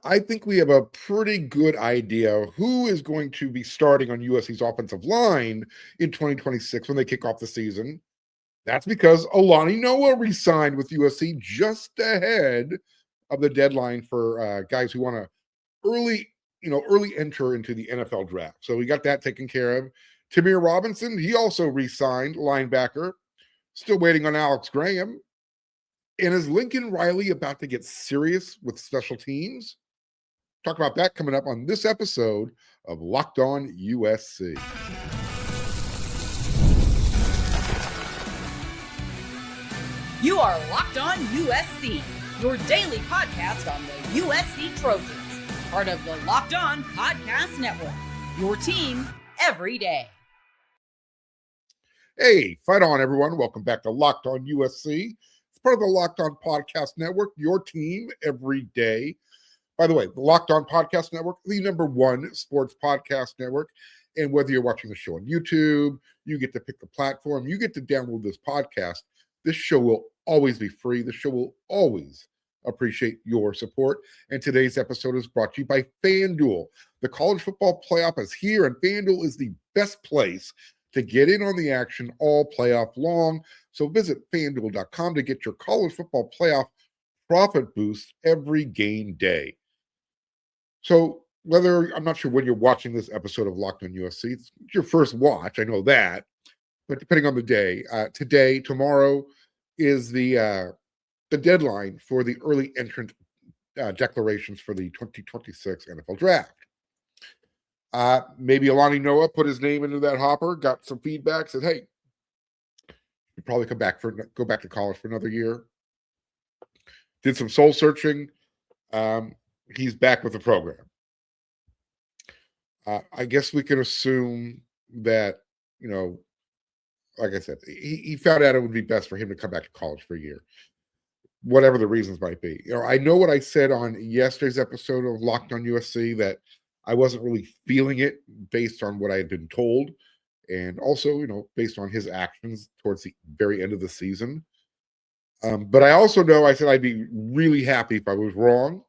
I think we have a pretty good idea who is going to be starting on USC's offensive line in 2026 when they kick off the season. That's because Alani Noa re-signed with USC just ahead of the deadline for guys who want to early enter into the NFL draft. So we got that taken care of. Tamir Robinson, he also re-signed, linebacker. Still waiting on Alex Graham. And is Lincoln Riley about to get serious with special teams? Talk about that coming up on this episode of Locked On USC. You are Locked On USC, your daily podcast on the USC Trojans, part of the Locked On Podcast Network, your team every day. Hey, fight on, everyone. Welcome back to Locked On USC. It's part of the Locked On Podcast Network, your team every day. By the way, the Locked On Podcast Network, the #1 sports podcast network. And whether you're watching the show on YouTube, you get to pick the platform, you get to download this podcast. This show will always be free. The show will always appreciate your support. And today's episode is brought to you by FanDuel. The college football playoff is here, and FanDuel is the best place to get in on the action all playoff long. So visit FanDuel.com to get your college football playoff profit boost every game day. So I'm not sure when you're watching this episode of Locked On USC, it's your first watch, I know that, but depending on the day, tomorrow is the deadline for the early entrant declarations for the 2026 NFL Draft. Maybe Alani Noa put his name into that hopper, got some feedback, said, hey, you probably go back to college for another year. Did some soul searching. He's back with the program. I guess we can assume that, like I said, he found out it would be best for him to come back to college for a year, whatever the reasons might be. I know what I said on yesterday's episode of Locked On USC, that I wasn't really feeling it based on what I had been told, and also, based on his actions towards the very end of the season. But I also know I said I'd be really happy if I was wrong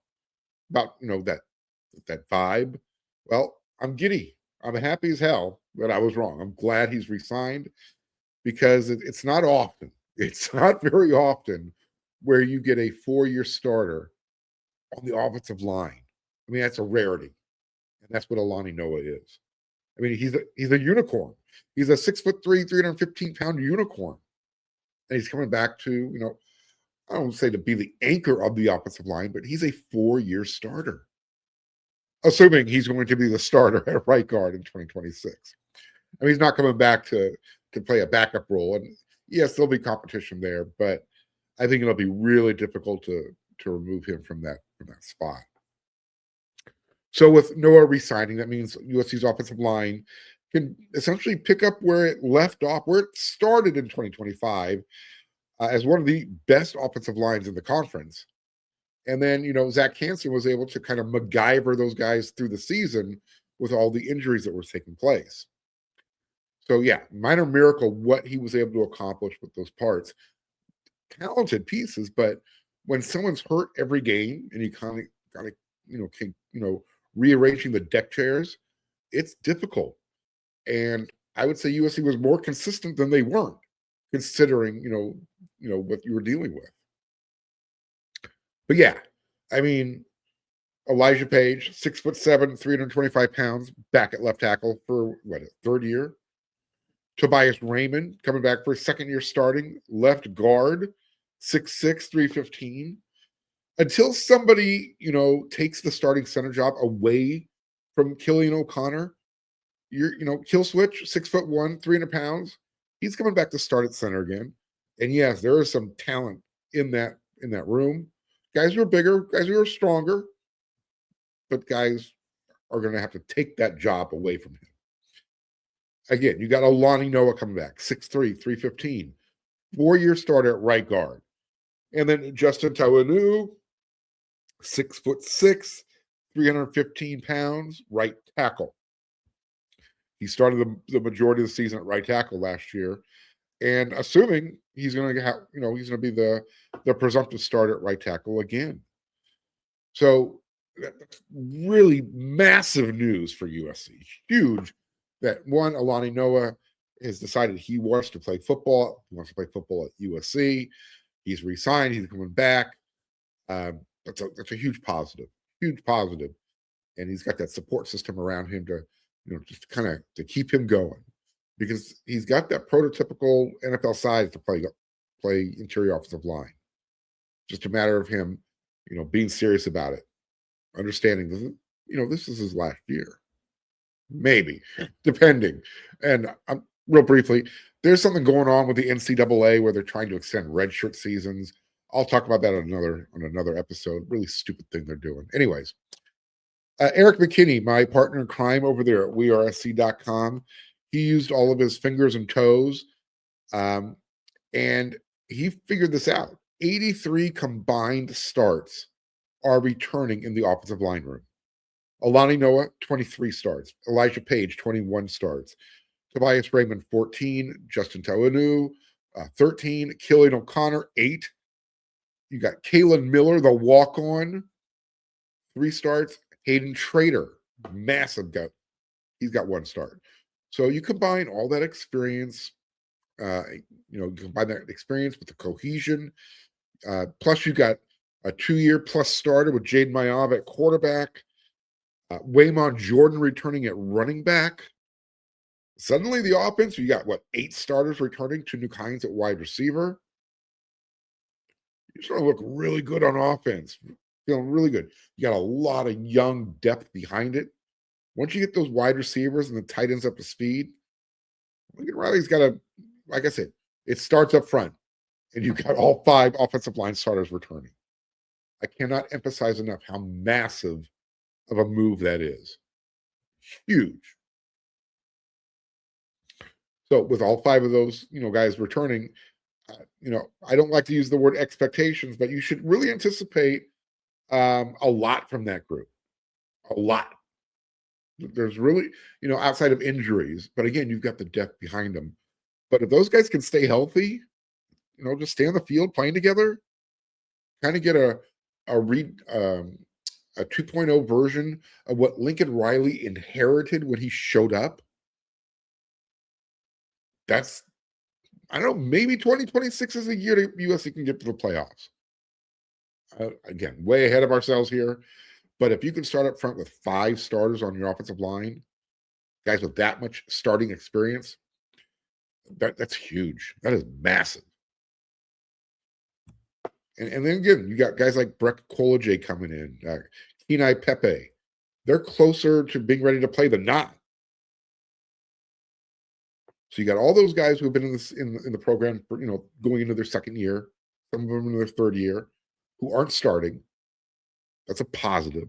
about, that vibe. Well, I'm giddy. I'm happy as hell that I was wrong. I'm glad he's resigned, because it's not often. It's not very often where you get a 4-year starter on the offensive line. I mean, that's a rarity. And that's what Alani Noa is. I mean, he's a unicorn. He's a 6'3", 315-pound unicorn. And he's coming back to, I don't say to be the anchor of the offensive line, but he's a 4-year starter, assuming he's going to be the starter at right guard in 2026. I mean, he's not coming back to play a backup role. And yes, there'll be competition there, but I think it'll be really difficult to remove him from that spot. So with Noah resigning, that means USC's offensive line can essentially pick up where it left off, where it started in 2025, as one of the best offensive lines in the conference. And then, Zach Hansen was able to kind of MacGyver those guys through the season with all the injuries that were taking place. So, yeah, minor miracle what he was able to accomplish with those parts. Talented pieces, but when someone's hurt every game and you kind of got to, rearranging the deck chairs, it's difficult. And I would say USC was more consistent than they weren't, considering, what you were dealing with. But yeah, I mean, Elijah Page, 6'7", 325 pounds, back at left tackle for a third year. Tobias Raymond coming back for his second year starting left guard, 6'6", 315. Until somebody, takes the starting center job away from Killian O'Connor, kill switch, 6'1", 300 pounds. He's coming back to start at center again. And yes, there is some talent in that room. Guys who are bigger, guys who are stronger, but guys are going to have to take that job away from him. Again, you got Alani Noa coming back, 6'3", 315, 4-year starter at right guard. And then Justin Tawanu, 6'6", 315 pounds, right tackle. He started the majority of the season at right tackle last year. And assuming he's going to he's going to be the presumptive starter at right tackle again. So That's really massive news for USC. Huge that one, Alani Noa has decided he wants to play football. He wants to play football at USC. He's re-signed. He's coming back. That's a huge positive, and he's got that support system around him to, just kind of to keep him going, because he's got that prototypical NFL size to play interior offensive line. Just a matter of him, being serious about it, understanding this, this is his last year, maybe, depending. And real briefly, there's something going on with the NCAA where they're trying to extend redshirt seasons. I'll talk about that on another episode. Really stupid thing they're doing. Anyways, Eric McKinney, my partner in crime over there at wearesc.com, he used all of his fingers and toes, and he figured this out. 83 combined starts are returning in the offensive line room. Alani Noa, 23 starts. Elijah Page, 21 starts. Tobias Raymond, 14. Justin Taunu, 13. Killian O'Connor, 8. You got Kalen Miller, the walk-on, 3 starts. Hayden Trader, massive gut. He's got 1 start. So you combine all that experience, combine that experience with the cohesion. Plus you got a 2-year plus starter with Jaden Mayav at quarterback. Waymon Jordan returning at running back. Suddenly the offense, you got 8 starters returning, 2 new kinds at wide receiver. You're starting to look really good on offense. Feeling really good. You got a lot of young depth behind it. Once you get those wide receivers and the tight ends up to speed, Lincoln Riley's got like I said, it starts up front, and you've got all 5 offensive line starters returning. I cannot emphasize enough how massive of a move that is. Huge. So with all 5 of those, guys returning, I don't like to use the word expectations, but you should really anticipate a lot from that group. A lot. There's really, outside of injuries, but again, you've got the depth behind them. But if those guys can stay healthy, just stay on the field playing together, kind of get a 2.0 version of what Lincoln Riley inherited when he showed up. That's, I don't know, maybe 2026 is a year that USC can get to the playoffs. Again, way ahead of ourselves here. But if you can start up front with 5 starters on your offensive line, guys with that much starting experience, that's huge. That is massive. And then again, you got guys like Breck Kolajay coming in, Kenai Pepe. They're closer to being ready to play than not. So you got all those guys who have been in the program for, going into their 2nd year, some of them in their 3rd year, who aren't starting. That's a positive.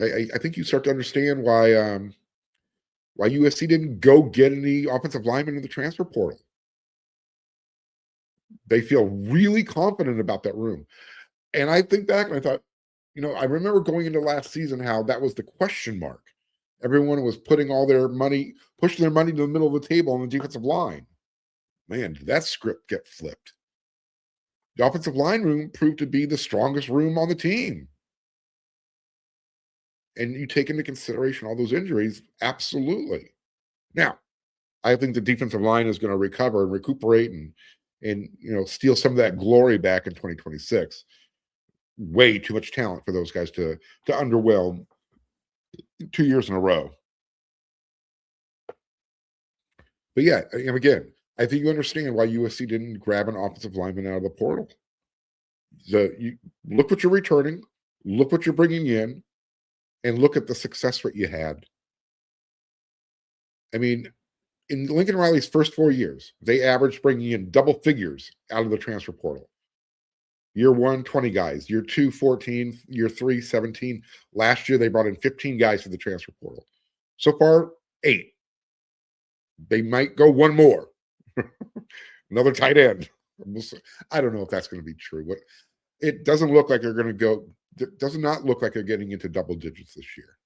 I think you start to understand why USC didn't go get any offensive linemen in the transfer portal. They feel really confident about that room. And I think back and I thought, I remember going into last season how that was the question mark. Everyone was pushing their money to the middle of the table on the defensive line. Man, did that script get flipped. The offensive line room proved to be the strongest room on the team. And you take into consideration all those injuries, absolutely. Now, I think the defensive line is going to recover and recuperate and steal some of that glory back in 2026. Way too much talent for those guys to underwhelm 2 years in a row. But yeah, and again, I think you understand why USC didn't grab an offensive lineman out of the portal. You look what you're returning, look what you're bringing in, and look at the success rate you had. I mean, in Lincoln Riley's first 4 years, they averaged bringing in double figures out of the transfer portal. Year 1, 20 guys. Year 2, 14. Year 3, 17. Last year, they brought in 15 guys to the transfer portal. So far, 8. They might go 1 more. Another tight end. I don't know if that's going to be true. But it doesn't look like they're going to go. It does not look like they're getting into double digits this year.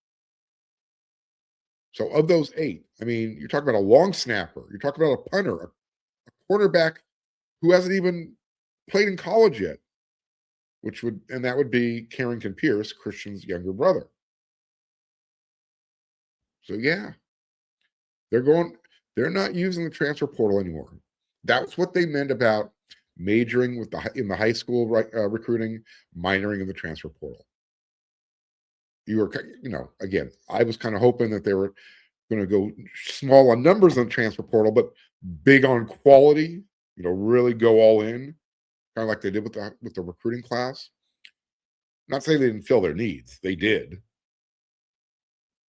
So of those 8, I mean, you're talking about a long snapper. You're talking about a punter, a quarterback who hasn't even played in college yet. that would be Carrington Pierce, Christian's younger brother. So yeah, they're not using the transfer portal anymore. That's what they meant about majoring in the high school recruiting, minoring in the transfer portal. You were, again, I was kind of hoping that they were going to go small on numbers on the transfer portal, but big on quality, really go all in, kind of like they did with the recruiting class. Not saying they didn't fill their needs. They did.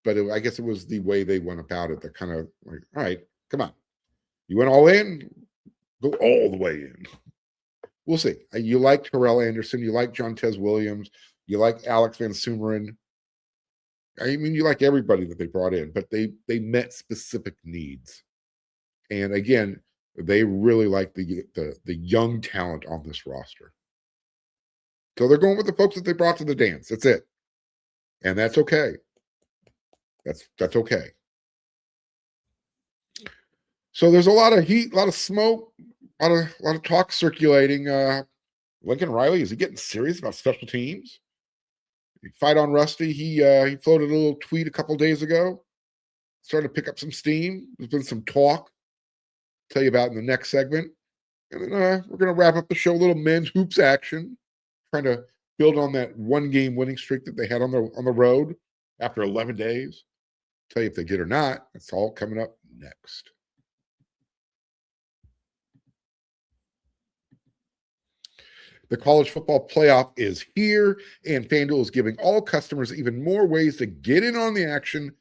But I guess it was the way they went about it that kind of like, all right, come on. You went all in, go all the way in. We'll see. You like Terrell Anderson. You like John Tez Williams. You like Alex Van Sumeren. I mean, you like everybody that they brought in, but they met specific needs. And again, they really like the young talent on this roster. So they're going with the folks that they brought to the dance. That's it. And that's okay. That's okay. So there's a lot of heat, a lot of smoke, a lot of talk circulating. Lincoln Riley, is he getting serious about special teams? Fight on Rusty. He floated a little tweet a couple days ago, starting to pick up some steam. There's been some talk. I'll tell you about in the next segment, and then we're going to wrap up the show. A little men's hoops action, trying to build on that 1-game winning streak that they had on the road after 11 days. Tell you if they did or not. That's all coming up next. The college football playoff is here, and FanDuel is giving all customers even more ways to get in on the action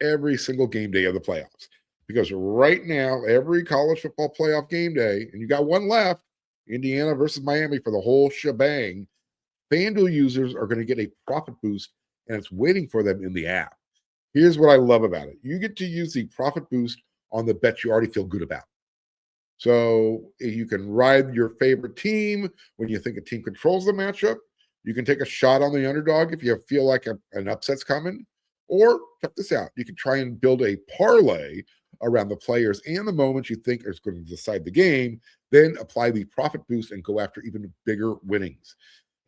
every single game day of the playoffs. Because right now, every college football playoff game day, and you got one left, Indiana versus Miami for the whole shebang, FanDuel users are going to get a profit boost, and it's waiting for them in the app. Here's what I love about it. You get to use the profit boost on the bets you already feel good about. So you can ride your favorite team when you think a team controls the matchup. You can take a shot on the underdog if you feel like an upset's coming. Or check this out. You can try and build a parlay around the players and the moments you think is going to decide the game. Then apply the profit boost and go after even bigger winnings.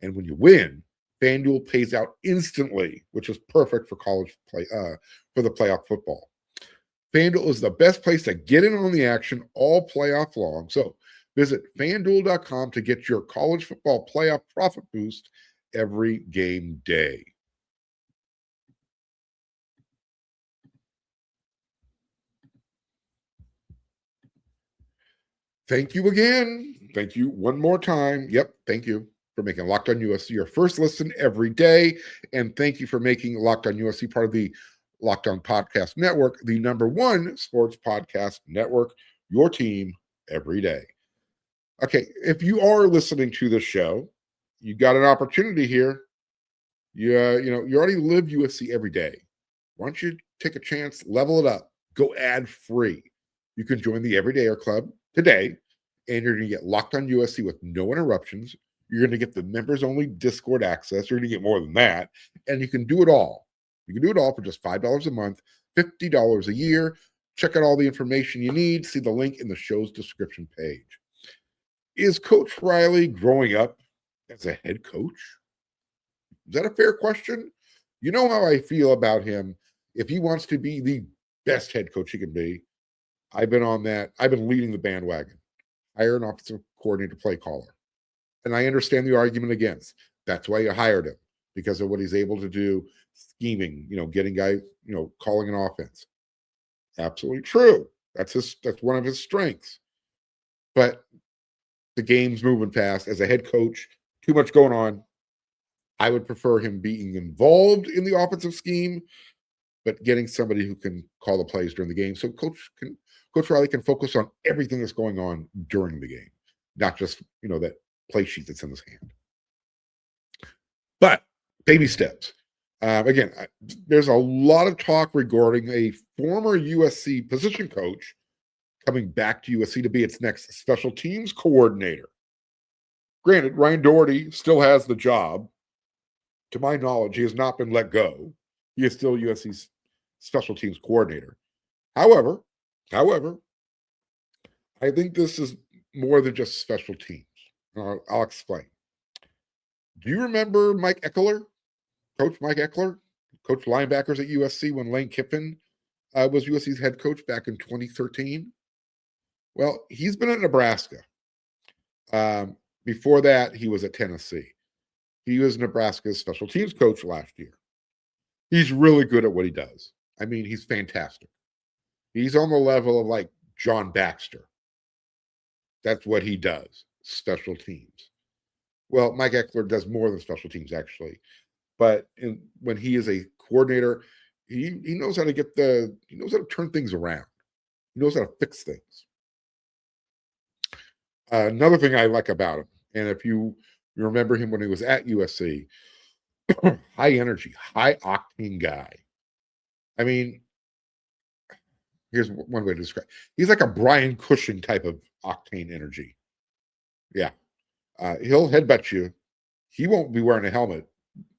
And when you win, FanDuel pays out instantly, which is perfect for college play for the playoff football. FanDuel is the best place to get in on the action all playoff long. So visit FanDuel.com to get your college football playoff profit boost every game day. Thank you again. Thank you one more time. Yep, thank you for making Locked On USC your first listen every day. And thank you for making Locked On USC part of the Locked On Podcast Network, the #1 sports podcast network, your team every day. Okay, if you are listening to this show, you got an opportunity here. You already live USC every day. Why don't you take a chance, level it up, go ad free? You can join the Everydayer Club today, and you're going to get Locked On USC with no interruptions. You're going to get the members only Discord access. You're going to get more than that, and you can do it all. You can do it all for just $5 a month, $50 a year. Check out all the information you need. See the link in the show's description page. Is Coach Riley growing up as a head coach? Is that a fair question? You know how I feel about him. If he wants to be the best head coach he can be, I've been on that. I've been leading the bandwagon. Hire an offensive coordinator, play caller. And I understand the argument against. That's why you hired him, because of what he's able to do, scheming, getting guys, calling an offense. Absolutely true. That's one of his strengths. But the game's moving fast. As a head coach, too much going on. I would prefer him being involved in the offensive scheme, but getting somebody who can call the plays during the game. So Coach Riley can focus on everything that's going on during the game, not just, that play sheet that's in his hand. But baby steps. Again, there's a lot of talk regarding a former USC position coach coming back to USC to be its next special teams coordinator. Granted, Ryan Doherty still has the job. To my knowledge, he has not been let go. He is still USC's special teams coordinator. However, I think this is more than just special teams. I'll explain. Do you remember Mike Eckler? Coach Mike Eckler? Coach linebackers at USC when Lane Kiffin was USC's head coach back in 2013. Well, he's been at Nebraska. Before that, he was at Tennessee. He was Nebraska's special teams coach last year. He's really good at what he does. I mean, he's fantastic. He's on the level of like John Baxter. That's what he does, special teams. Well, Mike Eckler does more than special teams, actually. But when he is a coordinator, he knows how to he knows how to turn things around. He knows how to fix things. Another thing I like about him, and if you remember him when he was at USC, high energy, high octane guy. I mean, here's one way to describe. He's like a Brian Cushing type of octane energy. Yeah, he'll headbutt you. He won't be wearing a helmet.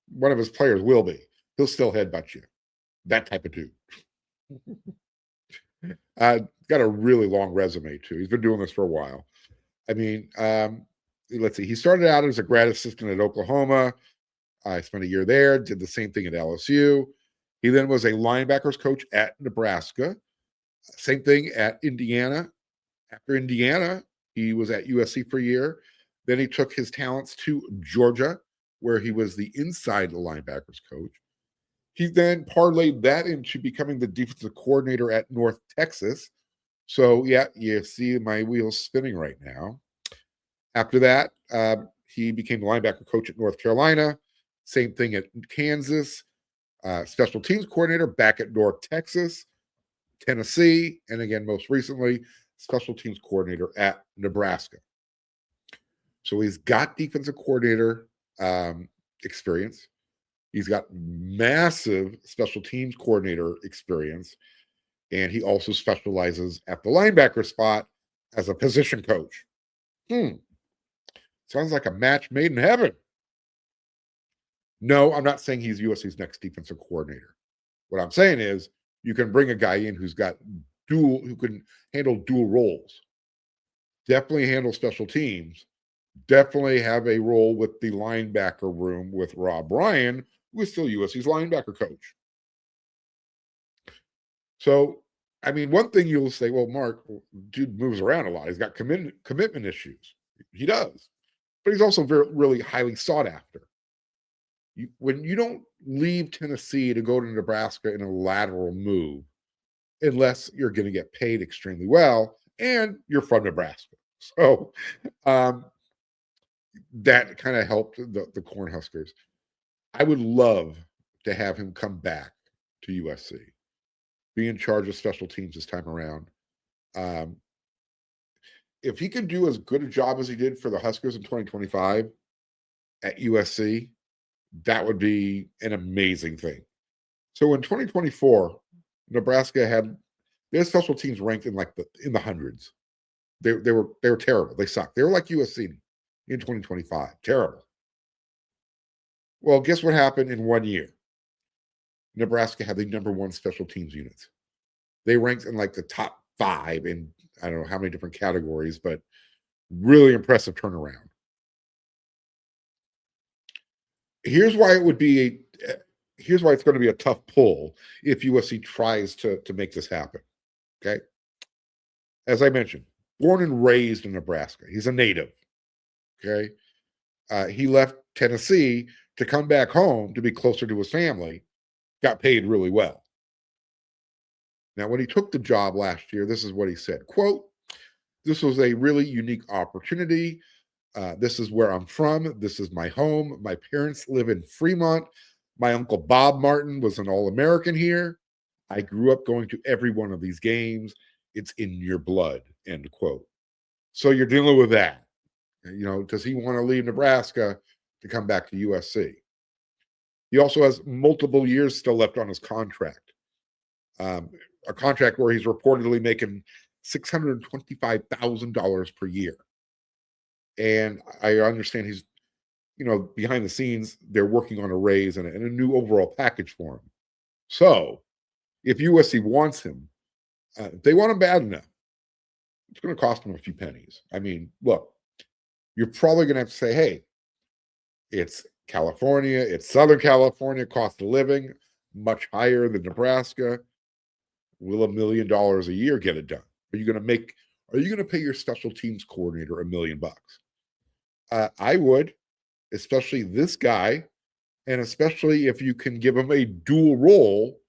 One of his players will be. He'll still headbutt you. That type of dude. Got a really long resume too. He's been doing this for a while. I mean, let's see. He started out as a grad assistant at Oklahoma. I spent a year there, did the same thing at LSU. He then was a linebackers coach at Nebraska. Same thing at Indiana. After Indiana, he was at USC for a year. Then he took his talents to Georgia, where he was the inside linebackers coach. He then parlayed that into becoming the defensive coordinator at North Texas. So, yeah, you see my wheels spinning right now. After that, he became the linebacker coach at North Carolina. Same thing at Kansas. Special teams coordinator back at North Texas, Tennessee, and again, most recently, special teams coordinator at Nebraska. So he's got defensive coordinator experience. He's got massive special teams coordinator experience. And he also specializes at the linebacker spot as a position coach. Sounds like a match made in heaven. No, I'm not saying he's USC's next defensive coordinator. What I'm saying is you can bring a guy in who can handle dual roles. Definitely handle special teams. Definitely have a role with the linebacker room with Rob Ryan, who is still USC's linebacker coach. So, I mean, one thing you'll say, well, Mark, dude moves around a lot. He's got commitment issues. He does. But he's also really highly sought after. When you don't leave Tennessee to go to Nebraska in a lateral move, unless you're going to get paid extremely well, and you're from Nebraska. So that kind of helped the Cornhuskers. I would love to have him come back to USC, be in charge of special teams this time around. If he can do as good a job as he did for the Huskers in 2025 at USC, that would be an amazing thing. So in 2024, Nebraska had their special teams ranked in the hundreds. They were terrible. They sucked. They were like USC in 2025. Terrible. Well, guess what happened in 1 year? Nebraska had the number one special teams units. They ranked in like the top 5 in I don't know how many different categories, but really impressive turnaround. Here's why it's going to be a tough pull if USC tries to make this happen. Okay. As I mentioned, born and raised in Nebraska. He's a native. Okay. He left Tennessee to come back home to be closer to his family, got paid really well. Now, when he took the job last year, this is what he said, quote, "This was a really unique opportunity. This is where I'm from. This is my home. My parents live in Fremont. My uncle Bob Martin was an All-American here. I grew up going to every one of these games. It's in your blood," end quote. So you're dealing with that. Does he want to leave Nebraska to come back to USC? He also has multiple years still left on his contract. A contract where he's reportedly making $625,000 per year. And I understand he's, behind the scenes, they're working on a raise and a new overall package for him. So if USC wants him, they want him bad enough, it's going to cost him a few pennies. I mean, look, you're probably going to have to say, hey, It's California, it's Southern California, cost of living much higher than Nebraska. Will $1 million a year get it done? Are you going to pay your special teams coordinator $1 million? I would, especially this guy, and especially if you can give him a dual role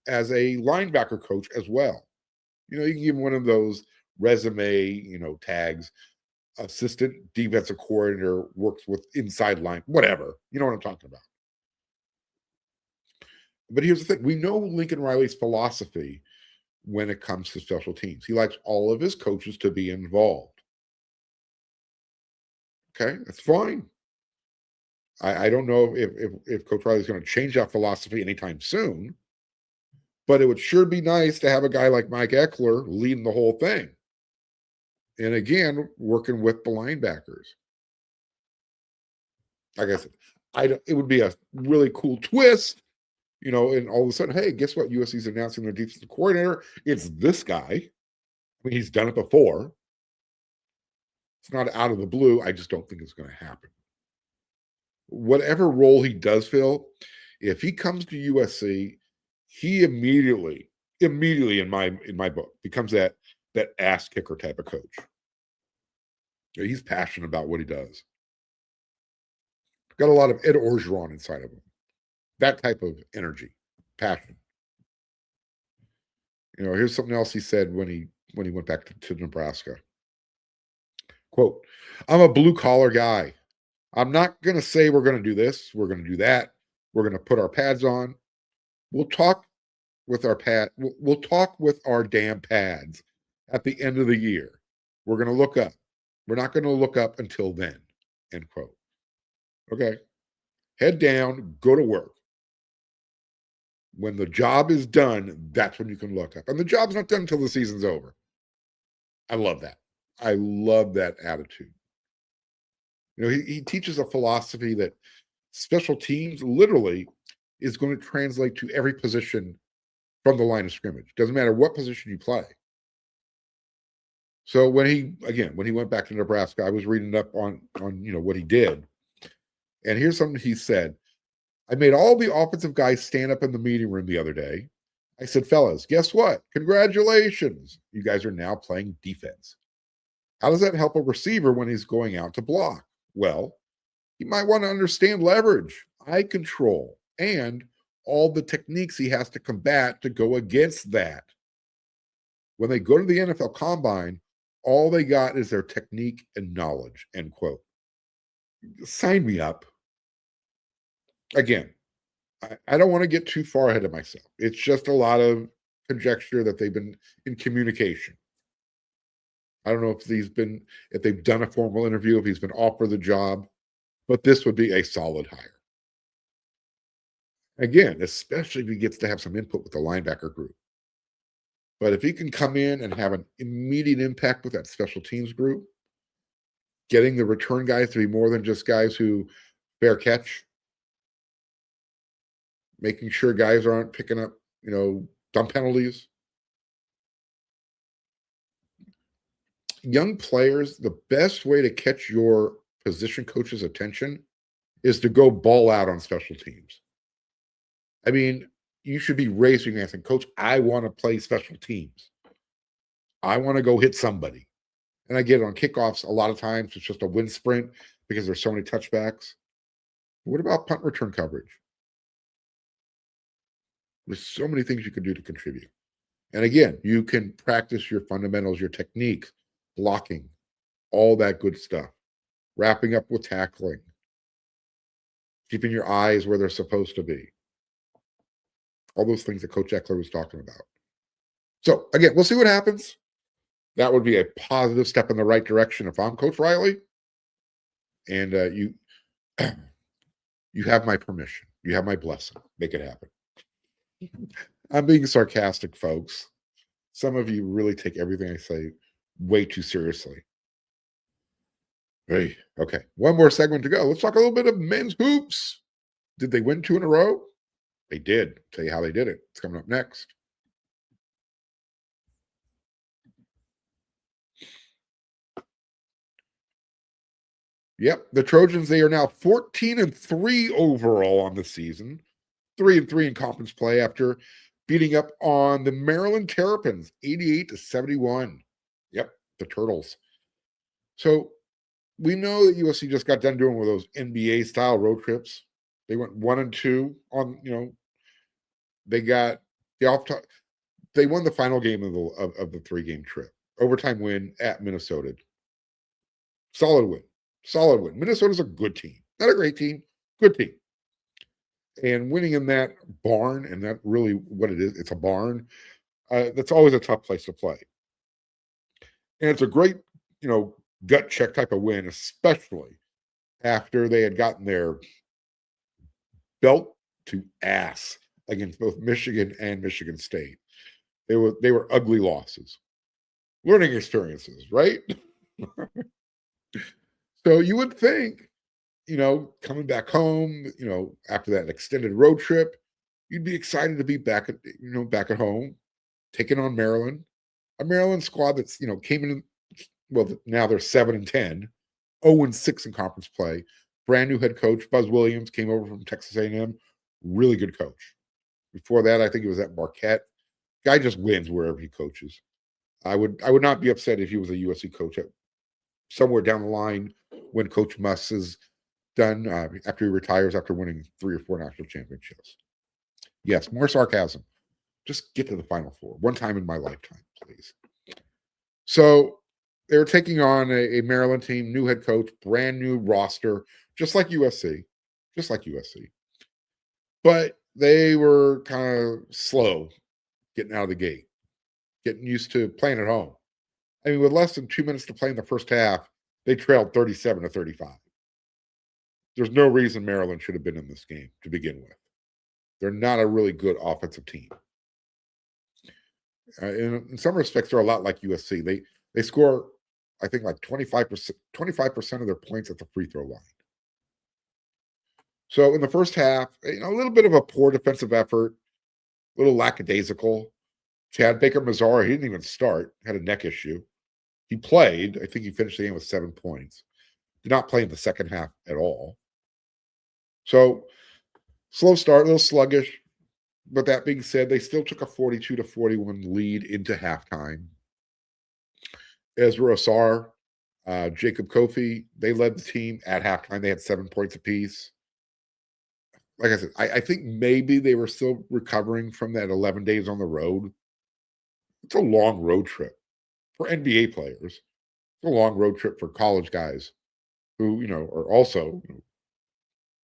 as a linebacker coach as well. You can give him one of those resume, tags, assistant defensive coordinator, works with inside line, whatever. You know what I'm talking about. But here's the thing. We know Lincoln Riley's philosophy when it comes to special teams. He likes all of his coaches to be involved. Okay, that's fine. I don't know if Coach Riley's going to change that philosophy anytime soon, but it would sure be nice to have a guy like Mike Eckler leading the whole thing. And again, working with the linebackers. Like I said, it would be a really cool twist, and all of a sudden, hey, guess what? USC's announcing their defensive coordinator. It's this guy. I mean, he's done it before. It's not out of the blue. I just don't think it's going to happen. Whatever role he does fill, if he comes to USC, he immediately in my book becomes that ass kicker type of coach. He's passionate about what he does. Got a lot of Ed Orgeron inside of him. That type of energy, passion. Here's something else he said when he went back to Nebraska. Quote, "I'm a blue collar guy. I'm not going to say we're going to do this, we're going to do that. We're going to put our pads on. We'll talk with we'll talk with our damn pads at the end of the year. We're going to look up. We're not going to look up until then." End quote. Okay. Head down, go to work. When the job is done, that's when you can look up. And the job's not done until the season's over. I love that. I love that attitude. He teaches a philosophy that special teams literally is going to translate to every position from the line of scrimmage. Doesn't matter what position you play. So when he went back to Nebraska, I was reading up on what he did. And here's something he said. "I made all the offensive guys stand up in the meeting room the other day. I said, fellas, guess what? Congratulations. You guys are now playing defense. How does that help a receiver when he's going out to block? Well, he might want to understand leverage, eye control, and all the techniques he has to combat to go against that. When they go to the NFL Combine, all they got is their technique and knowledge," end quote. Sign me up. Again, I don't want to get too far ahead of myself. It's just a lot of conjecture that they've been in communication. I don't know if they've done a formal interview, if he's been offered the job, but this would be a solid hire. Again, especially if he gets to have some input with the linebacker group. But if he can come in and have an immediate impact with that special teams group, getting the return guys to be more than just guys who fair catch, making sure guys aren't picking up, dumb penalties. Young players, the best way to catch your position coach's attention is to go ball out on special teams. I mean, you should be raising your hand saying, "Coach, I want to play special teams. I want to go hit somebody." And I get it on kickoffs. A lot of times it's just a wind sprint because there's so many touchbacks. What about punt return coverage? There's so many things you can do to contribute. And again, you can practice your fundamentals, your techniques, blocking, all that good stuff. Wrapping up with tackling. Keeping your eyes where they're supposed to be. All those things that Coach Eckler was talking about. So again, we'll see what happens. That would be a positive step in the right direction if I'm Coach Riley. And you have my permission. You have my blessing. Make it happen. I'm being sarcastic, folks. Some of you really take everything I say way too seriously. Hey, okay. One more segment to go. Let's talk a little bit of men's hoops. Did they win 2 in a row? They did. I'll tell you how they did it. It's coming up next. Yep, the Trojans, they are now 14-3 overall on the season, 3-3 in conference play after beating up on the Maryland Terrapins 88-71. Yep, the Turtles. So we know that USC just got done doing one of those NBA style road trips. They went 1-2 on, they got the off time. They won the final game of the 3-game trip. Overtime win at Minnesota. Solid win. Solid win. Minnesota's a good team. Not a great team, good team. And winning in that barn, and that's really what it is, it's a barn, that's always a tough place to play. And it's a great, gut check type of win, especially after they had gotten their belt to ass against both Michigan and Michigan State. They were ugly losses. Learning experiences, right? So you would think, coming back home, after that extended road trip, you'd be excited to be back at home, taking on Maryland, a Maryland squad that's, came in, well, now they're 7-10, 0-6 in conference play. Brand new head coach, Buzz Williams, came over from Texas A&M, really good coach. Before that, I think it was at Marquette. Guy just wins wherever he coaches. I would not be upset if he was a USC coach somewhere down the line when Coach Muss is done after he retires after winning 3 or 4 national championships. Yes, more sarcasm. Just get to the Final Four one time in my lifetime, please. So they were taking on a Maryland team, new head coach, brand new roster, just like USC. But they were kind of slow getting out of the gate, getting used to playing at home. I mean, with less than 2 minutes to play in the first half, they trailed 37-35. There's no reason Maryland should have been in this game to begin with. They're not a really good offensive team. In some respects, they're a lot like USC. They score, I think, like 25% of their points at the free throw line. So in the first half, a little bit of a poor defensive effort, a little lackadaisical. Chad Baker-Mazara, he didn't even start, had a neck issue. He played. I think he finished the game with 7 points. Did not play in the second half at all. So slow start, a little sluggish. But that being said, they still took a 42-41 lead into halftime. Ezra Asar, Jacob Kofi, they led the team at halftime. They had 7 points apiece. Like I said, I think maybe they were still recovering from that 11 days on the road. It's a long road trip for NBA players. It's a long road trip for college guys who, are also,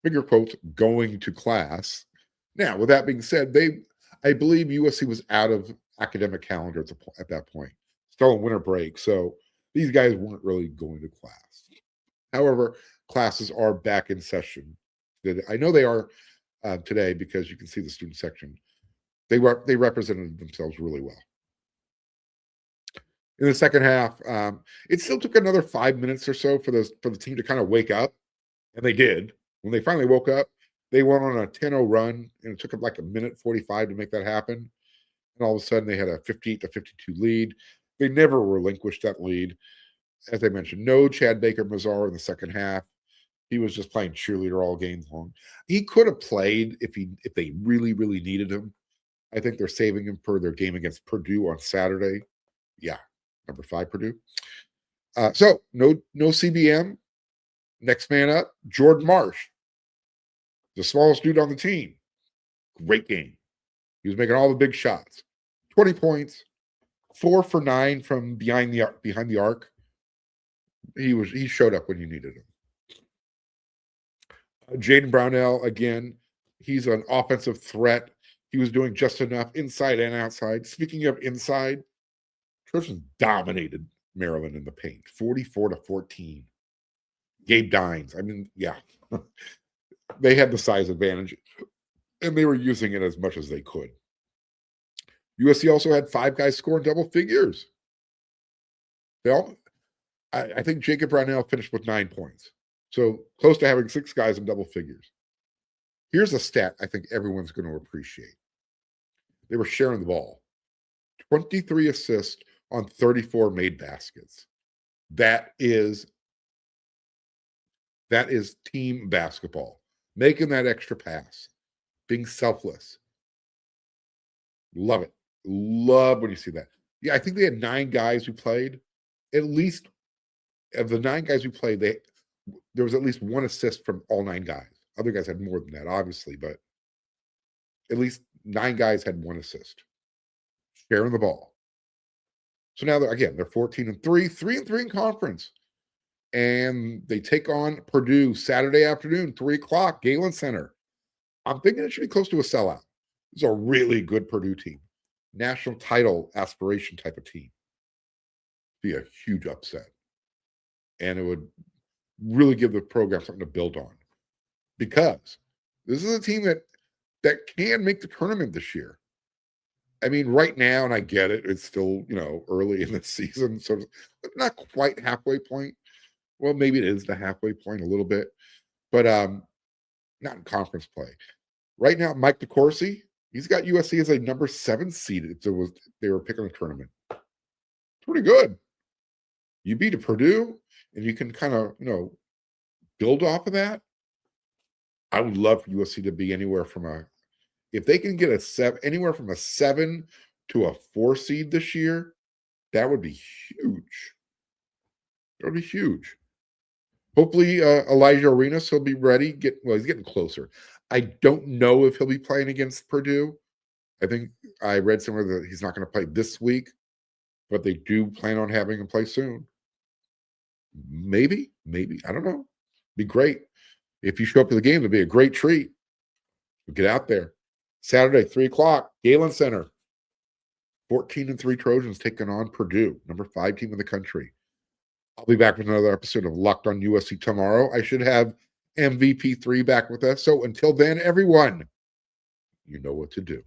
bigger quotes, going to class. Now, with that being said, I believe USC was out of academic calendar at that point. Still in winter break, so these guys weren't really going to class. However, classes are back in session. I know they are today because you can see the student section. They represented themselves really well. In the second half, it still took another 5 minutes or so for the team to kind of wake up, and they did. When they finally woke up, they went on a 10-0 run, and it took them like a minute 45 to make that happen. And all of a sudden, they had a 58-52 lead. They never relinquished that lead. As I mentioned, no Chad Baker-Mazara in the second half. He was just playing cheerleader all game long. He could have played if they really, really needed him. I think they're saving him for their game against Purdue on Saturday. Yeah, number 5 Purdue. So no CBM. Next man up, Jordan Marsh, the smallest dude on the team. Great game. He was making all the big shots. 20 points, 4 for 9 from behind the arc. He showed up when you needed him. Jaden Brownell, again, he's an offensive threat. He was doing just enough inside and outside. Speaking of inside, Trojans dominated Maryland in the paint, 44-14. Gabe Dines. I mean, yeah. They had the size advantage, and they were using it as much as they could. USC also had 5 guys scoring double figures. I think Jacob Brownell finished with 9 points. So close to having 6 guys in double figures. Here's a stat I think everyone's going to appreciate. They were sharing the ball. 23 assists on 34 made baskets. That is That is team basketball. Making that extra pass, being selfless. Love it. Love when you see that. Yeah, I think they had 9 guys who played. At least of the 9 guys who played, there was at least 1 assist from all 9 guys. Other guys had more than that, obviously, but at least 9 guys had 1 assist, sharing the ball. So now they're 14-3, 3-3 in conference. And they take on Purdue Saturday afternoon, 3:00, Galen Center. I'm thinking it should be close to a sellout. It's a really good Purdue team. National title aspiration type of team. Be a huge upset. And it would really give the program something to build on. Because this is a team that can make the tournament this year. I mean, right now, and I get it, it's still, early in the season, so not quite halfway point. Well, maybe it is the halfway point a little bit, but not in conference play. Right now, Mike DeCourcy, he's got USC as a number 7 seed if they were picking a tournament. Pretty good. You beat a Purdue, and you can kind of, build off of that. I would love for USC to be anywhere from if they can get anywhere from a 7 to a 4 seed this year, that would be huge. That would be huge. Hopefully, Elijah Arenas, he'll be ready. He's getting closer. I don't know if he'll be playing against Purdue. I think I read somewhere that he's not going to play this week, but they do plan on having him play soon. Maybe. I don't know. Be great. If you show up to the game, it'll be a great treat. Get out there. Saturday, 3:00, Galen Center. 14-3 Trojans taking on Purdue, number 5 team in the country. I'll be back with another episode of Locked on USC tomorrow. I should have MVP3 back with us. So until then, everyone, you know what to do.